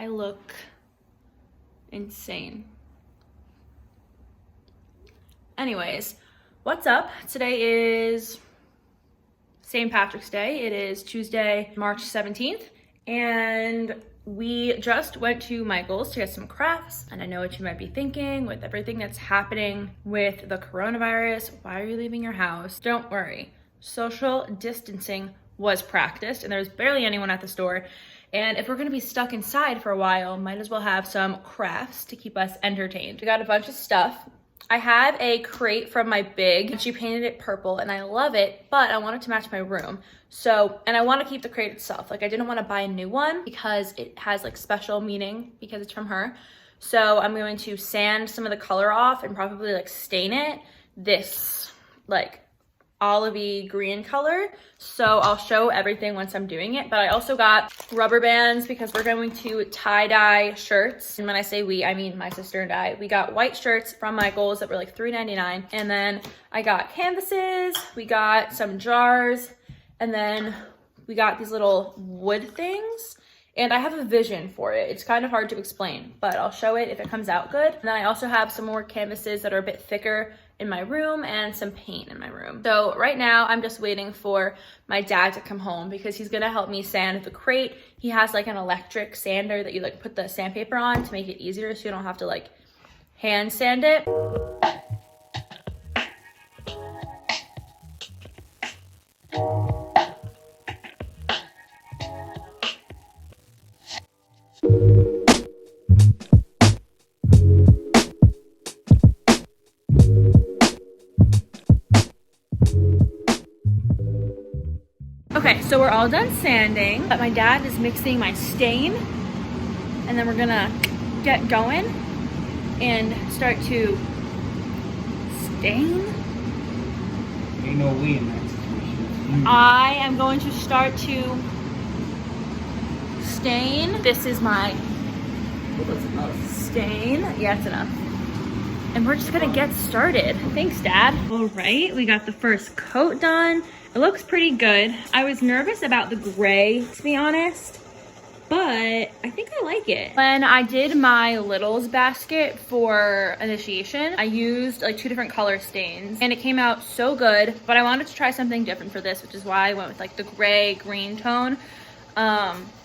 I look insane. Anyways, what's up? Today is St. Patrick's Day. It is Tuesday, March 17th, and we just went to Michael's to get some crafts. And I know what you might be thinking with everything that's happening with the coronavirus. Why are you leaving your house? Don't worry. Social distancing was practiced and there was barely anyone at the store. And if we're gonna be stuck inside for a while, might as well have some crafts to keep us entertained. We got a bunch of stuff. I have a crate from my Big, and she painted it purple, and I love it, but I want it to match my room. So, and I want to keep the crate itself. Like, I didn't want to buy a new one because it has like special meaning because it's from her. So I'm going to sand some of the color off and probably like stain it this like olivey green color. So I'll show everything once I'm doing it. But I also got rubber bands because we're going to tie-dye shirts. And when I say we, I mean my sister and I. We got white shirts from Michael's that were like $3.99. And then I got canvases, we got some jars, and then we got these little wood things. And I have a vision for it. It's kind of hard to explain, but I'll show it if it comes out good. And then I also have some more canvases that are a bit thicker in my room and some paint in my room. So right now I'm just waiting for my dad to come home because he's gonna help me sand the crate. He has like an electric sander that you like put the sandpaper on to make it easier so you don't have to like hand sand it. Okay, so we're all done sanding, but my dad is mixing my stain, and then we're gonna get going and start to stain. Ain't no we in that situation. I am going to start to stain. This is my stain. Yeah, it's enough. And we're just gonna get started. Thanks, Dad. All right, we got the first coat done. It looks pretty good. I was nervous about the gray, to be honest, but I think I like it. When I did my littles basket for initiation, I used like 2 different color stains and it came out so good, but I wanted to try something different for this, which is why I went with like the gray green tone. But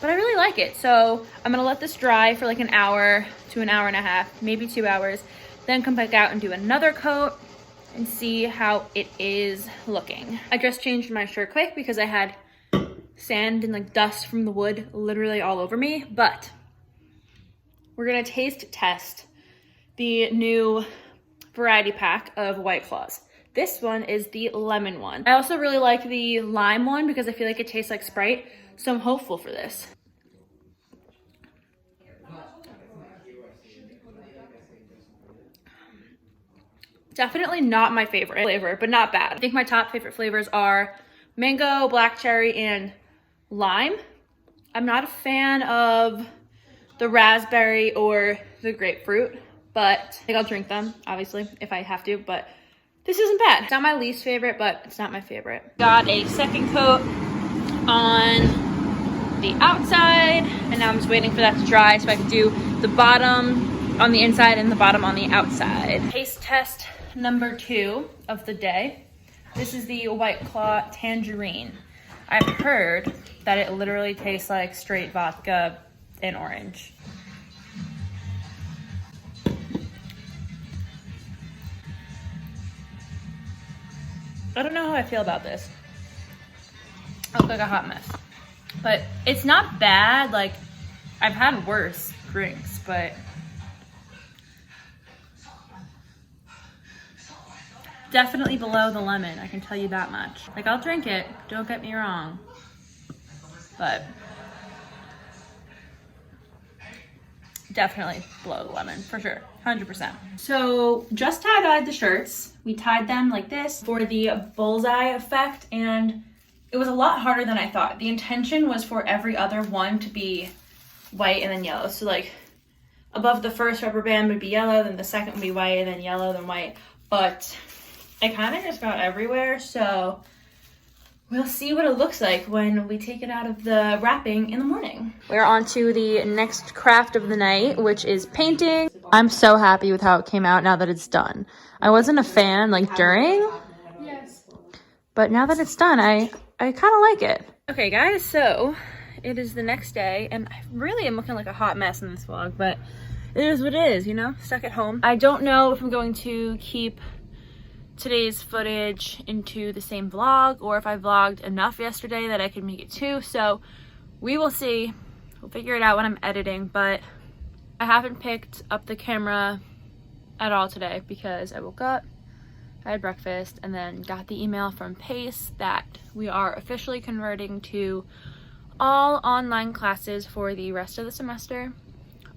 I really like it. So I'm gonna let this dry for like an hour to an hour and a half, maybe 2 hours, then come back out and do another coat and see how it is looking. I just changed my shirt quick because I had sand and like dust from the wood literally all over me, but we're gonna taste test the new variety pack of White Claws. This one is the lemon one. I also really like the lime one because I feel like it tastes like Sprite, so I'm hopeful for this. Definitely not my favorite flavor, but not bad. I think my top favorite flavors are mango, black cherry, and lime. I'm not a fan of the raspberry or the grapefruit, but I think I'll drink them, obviously, if I have to, but this isn't bad. It's not my least favorite, but it's not my favorite. Got a second coat on the outside, and now I'm just waiting for that to dry so I can do the bottom on the inside and the bottom on the outside. Taste test number 2 of the day. This is the White Claw Tangerine. I've heard that it literally tastes like straight vodka and orange. I don't know how I feel about this. I look like a hot mess. But it's not bad. Like, I've had worse drinks, but definitely below the lemon, I can tell you that much. Like, I'll drink it, don't get me wrong, but definitely below the lemon, for sure, 100%. So just tie-dyed the shirts. We tied them like this for the bullseye effect, and it was a lot harder than I thought. The intention was for every other one to be white and then yellow. So like above the first rubber band would be yellow, then the second would be white, and then yellow, then white. But it kind of just got everywhere, so we'll see what it looks like when we take it out of the wrapping in the morning. We're on to the next craft of the night, which is painting. I'm so happy with how it came out now that it's done. I wasn't a fan like during, but now that it's done, I kind of like it. Okay guys, so it is the next day and I really am looking like a hot mess in this vlog, but it is what it is, you know, stuck at home. I don't know if I'm going to keep today's footage into the same vlog or if I vlogged enough yesterday that I could make it two, so we will see. We'll figure it out when I'm editing, but I haven't picked up the camera at all today because I woke up, I had breakfast, and then got the email from Pace that we are officially converting to all online classes for the rest of the semester.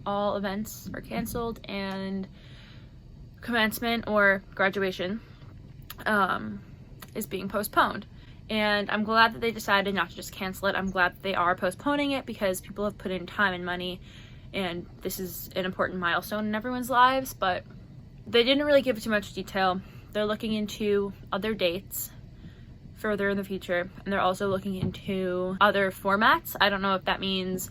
All events are canceled and commencement or graduation is being postponed. And I'm glad that they decided not to just cancel it. I'm glad that they are postponing it because people have put in time and money and this is an important milestone in everyone's lives, but they didn't really give too much detail. They're looking into other dates further in the future, and they're also looking into other formats. I don't know if that means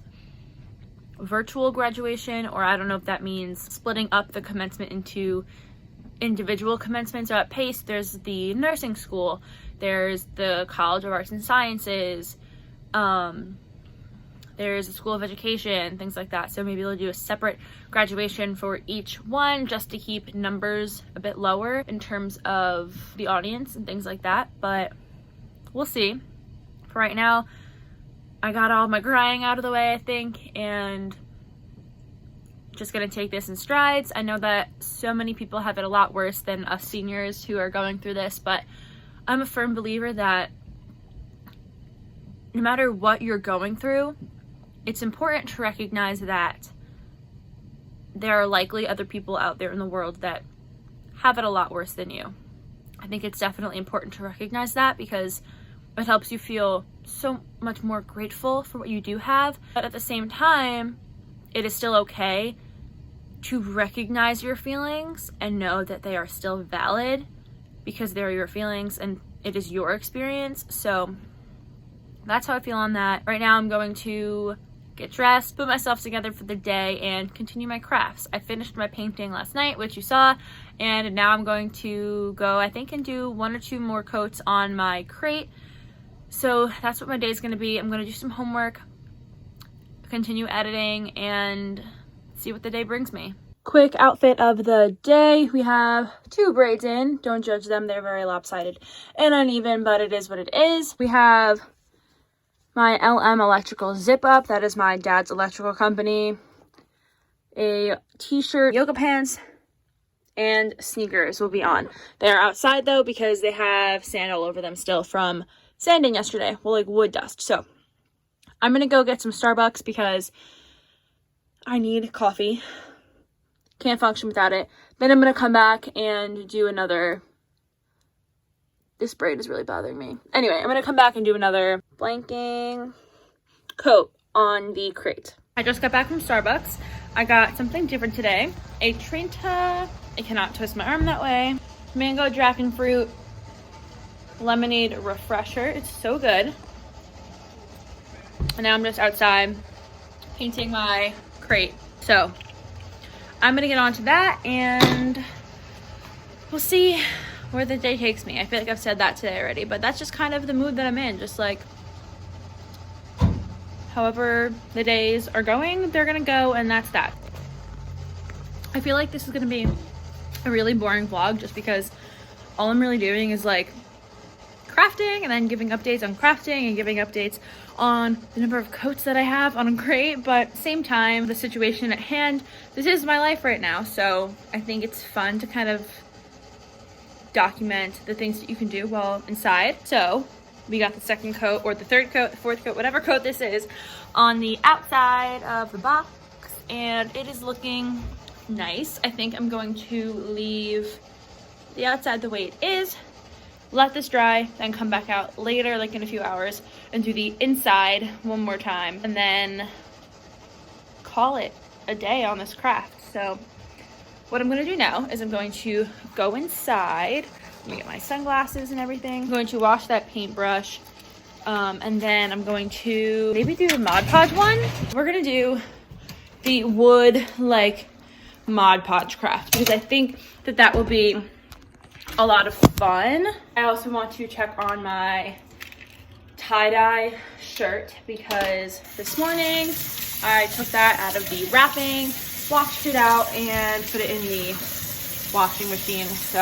virtual graduation, or I don't know if that means splitting up the commencement into individual commencements. So at Pace, there's the nursing school, there's the College of Arts and Sciences, there's a School of Education, things like that. So maybe they'll do a separate graduation for each one just to keep numbers a bit lower in terms of the audience and things like that, but we'll see. For right now, I got all my crying out of the way, I think, and just gonna take this in strides. I know that so many people have it a lot worse than us seniors who are going through this, but I'm a firm believer that no matter what you're going through, it's important to recognize that there are likely other people out there in the world that have it a lot worse than you. I think it's definitely important to recognize that because it helps you feel so much more grateful for what you do have, but at the same time, it is still okay to recognize your feelings and know that they are still valid because they're your feelings and it is your experience. So that's how I feel on that. Right now I'm going to get dressed, put myself together for the day, and continue my crafts. I finished my painting last night, which you saw, and now I'm going to go, I think, and do 1 or 2 more coats on my crate. So that's what my day is going to be. I'm going to do some homework, continue editing, and see what the day brings me. Quick outfit of the day. We have 2 braids in. Don't judge them. They're very lopsided and uneven, but it is what it is. We have my LM electrical zip up. That is my dad's electrical company. A t-shirt, yoga pants, and sneakers will be on. They're outside though because they have sand all over them still from sanding yesterday. Well, like wood dust. So I'm gonna go get some Starbucks because I need coffee. Can't function without it. Then I'm gonna come back and do another. This braid is really bothering me. Anyway, I'm gonna come back and do another blanking coat on the crate. I just got back from Starbucks. I got something different today. A Trinta, I cannot twist my arm that way, mango dragon fruit lemonade refresher. It's so good. And now I'm just outside painting my crate. So I'm gonna get on to that and we'll see where the day takes me. I feel like I've said that today already, but that's just kind of the mood that I'm in. Just like however the days are going, they're gonna go, and that's that. I feel like this is gonna be a really boring vlog just because all I'm really doing is like crafting and then giving updates on crafting and giving updates on the number of coats that I have on a crate, but at the same time, the situation at hand, this is my life right now, so I think it's fun to kind of document the things that you can do while inside. So we got the second coat or the third coat, the fourth coat, whatever coat this is, on the outside of the box, and it is looking nice. I think I'm going to leave the outside the way it is, let this dry, then come back out later, like in a few hours, and do the inside one more time, and then call it a day on this craft. So what I'm gonna do now is I'm going to go inside. Let me get my sunglasses and everything. I'm going to wash that paintbrush And then I'm going to maybe do the Mod Podge one. We're gonna do the wood like Mod Podge craft because I think that that will be a lot of fun. I also want to check on my tie-dye shirt because this morning I took that out of the wrapping, washed it out, and put it in the washing machine. So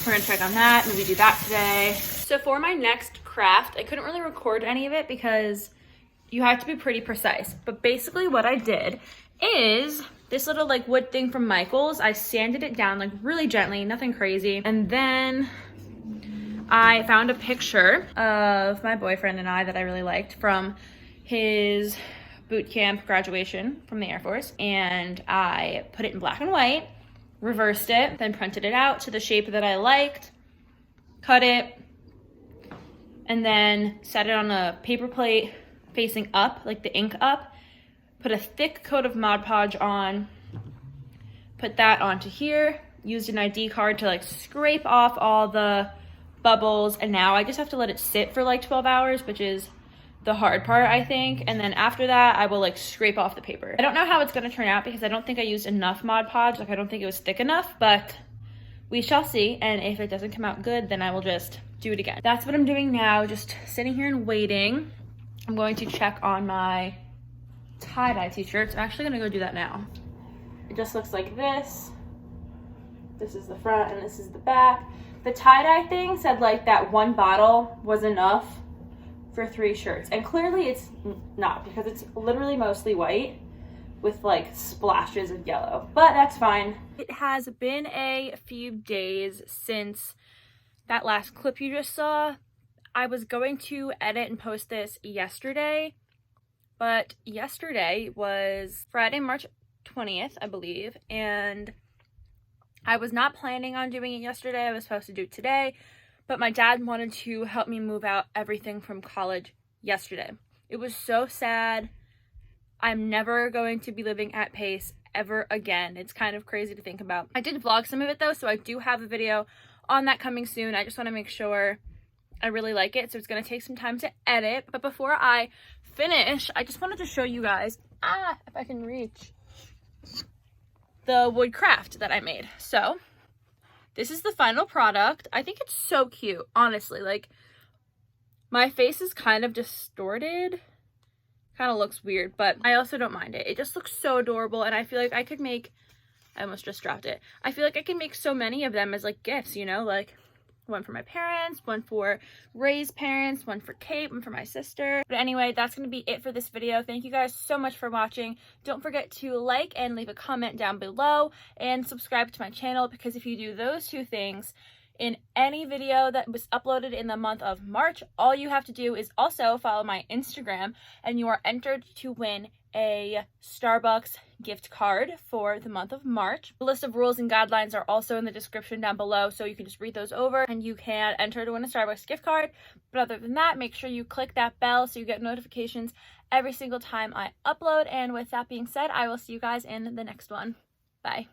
we're gonna check on that, maybe do that today. So for my next craft, I couldn't really record any of it because you have to be pretty precise. But basically what I did is this little like wood thing from Michael's. I sanded it down like really gently, nothing crazy. And then I found a picture of my boyfriend and I that I really liked from his boot camp graduation from the Air Force. And I put it in black and white, reversed it, then printed it out to the shape that I liked, cut it, and then set it on a paper plate facing up, like the ink up, put a thick coat of Mod Podge on, put that onto here, used an ID card to like scrape off all the bubbles, and now I just have to let it sit for like 12 hours, which is the hard part, I think. And then after that, I will like scrape off the paper. I don't know how it's gonna turn out because I don't think I used enough Mod Podge. Like I don't think it was thick enough, but we shall see. And if it doesn't come out good, then I will just do it again. That's what I'm doing now, just sitting here and waiting. I'm going to check on my tie-dye t-shirts. I'm actually gonna go do that now. It just looks like this. This is the front and this is the back. The tie-dye thing said like that one bottle was enough for 3 shirts. And clearly it's not because it's literally mostly white with like splashes of yellow, but that's fine. It has been a few days since that last clip you just saw. I was going to edit and post this yesterday, but yesterday was Friday, March 20th, I believe, and I was not planning on doing it yesterday. I was supposed to do it today, but my dad wanted to help me move out everything from college yesterday. It was so sad. I'm never going to be living at Pace ever again. It's kind of crazy to think about. I did vlog some of it though, so I do have a video on that coming soon. I just want to make sure I really like it, so it's going to take some time to edit. But before I finish, I just wanted to show you guys, if I can reach, the wood craft that I made. So this is the final product. I think it's so cute, honestly. Like, my face is kind of distorted. Kind of looks weird, but I also don't mind it. It just looks so adorable, and I feel like I could make, I almost just dropped it. I feel like I can make so many of them as like gifts, you know, like one for my parents, one for Ray's parents, one for Kate, one for my sister. But anyway, that's going to be it for this video. Thank you guys so much for watching. Don't forget to like and leave a comment down below and subscribe to my channel, because if you do those 2 things in any video that was uploaded in the month of March, all you have to do is also follow my Instagram and you are entered to win a Starbucks gift card for the month of March. The list of rules and guidelines are also in the description down below, so you can just read those over and you can enter to win a Starbucks gift card. But other than that, make sure you click that bell so you get notifications every single time I upload. And with that being said, I will see you guys in the next one. Bye.